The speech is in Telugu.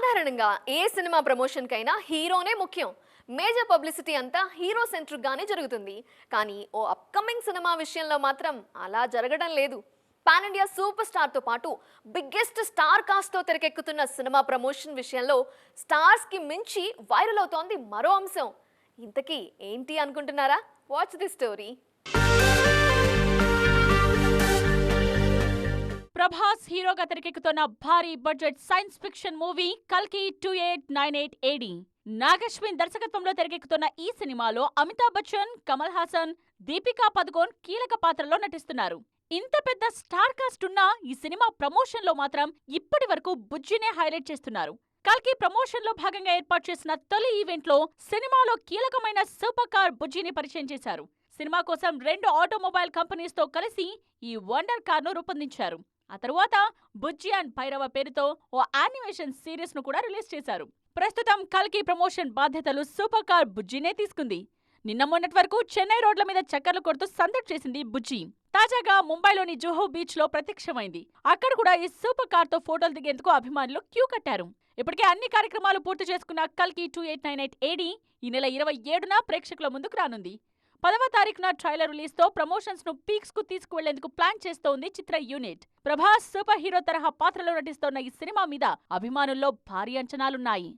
సాధారణంగా ఏ సినిమా ప్రమోషన్ కైనా హీరోనే ముఖ్యం. మేజర్ పబ్లిసిటీ అంతా హీరో సెంట్రిక్ గానే జరుగుతుంది. కానీ ఓ అప్కమింగ్ సినిమా విషయంలో మాత్రం అలా జరగడం లేదు. పాన్ ఇండియా సూపర్ స్టార్ తో పాటు బిగ్గెస్ట్ స్టార్ కాస్ట్ తో తెరకెక్కుతున్న సినిమా ప్రమోషన్ విషయంలో స్టార్స్ కి మించి వైరల్ అవుతోంది మరో అంశం. ఇంతకీ ఏంటి అనుకుంటున్నారా? Watch the story. ప్రభాస్ హీరోగా తెరకెక్కుతున్న భారీ బడ్జెట్ సైన్స్ ఫిక్షన్ మూవీ కల్కి 2898 AD. నాగశ్విన్ దర్శకత్వంలో తెరకెక్కుతున్న ఈ సినిమాలో అమితాబ్ బచ్చన్, కమల్ హాసన్, దీపికా పదుకోన్ కీలక పాత్రలో నటిస్తున్నారు. ఇంత పెద్ద స్టార్ కాస్ట్ ఉన్న ఈ సినిమా ప్రమోషన్ లో మాత్రం ఇప్పటి వరకు బుజ్జినే హైలైట్ చేస్తున్నారు. కల్కి ప్రమోషన్ లో భాగంగా ఏర్పాటు చేసిన తొలి ఈవెంట్ లో సినిమాలో కీలకమైన సూపర్ కార్ బుజ్జిని పరిచయం చేశారు. సినిమా కోసం 2 ఆటోమొబైల్ కంపెనీస్ తో కలిసి ఈ వండర్ కార్ ను రూపొందించారు. ఆ తరువాత బుజ్జి అండ్ భైరవ పేరుతో ఓ యానిమేషన్ సిరీస్ ను కూడా రిలీజ్ చేశారు. ప్రస్తుతం కల్కి ప్రమోషన్ బాధ్యతలు సూపర్ కార్ బుజ్జినే తీసుకుంది. నిన్న మొన్నటి వరకు చెన్నై రోడ్ల మీద చక్కర్లు కొడుతూ సందడి చేసింది బుజ్జి. తాజాగా ముంబైలోని జుహూ బీచ్ లో ప్రత్యక్షమైంది. అక్కడ కూడా ఈ సూపర్ కార్ తో ఫోటోలు దిగేందుకు అభిమానులు క్యూ కట్టారు. ఇప్పటికే అన్ని కార్యక్రమాలు పూర్తి చేసుకున్న కల్కి 2898 AD ఈ నెల 27న ప్రేక్షకుల ముందుకు రానుంది. 10వ తారీఖున ట్రైలర్ రిలీజ్ తో ప్రమోషన్స్ ను పీక్స్ కు తీసుకువెళ్లేందుకు ప్లాన్ చేస్తోంది చిత్ర యూనిట్. ప్రభాస్ సూపర్ హీరో తరహా పాత్రలో నటిస్తోన్న ఈ సినిమా మీద అభిమానుల్లో భారీ అంచనాలున్నాయి.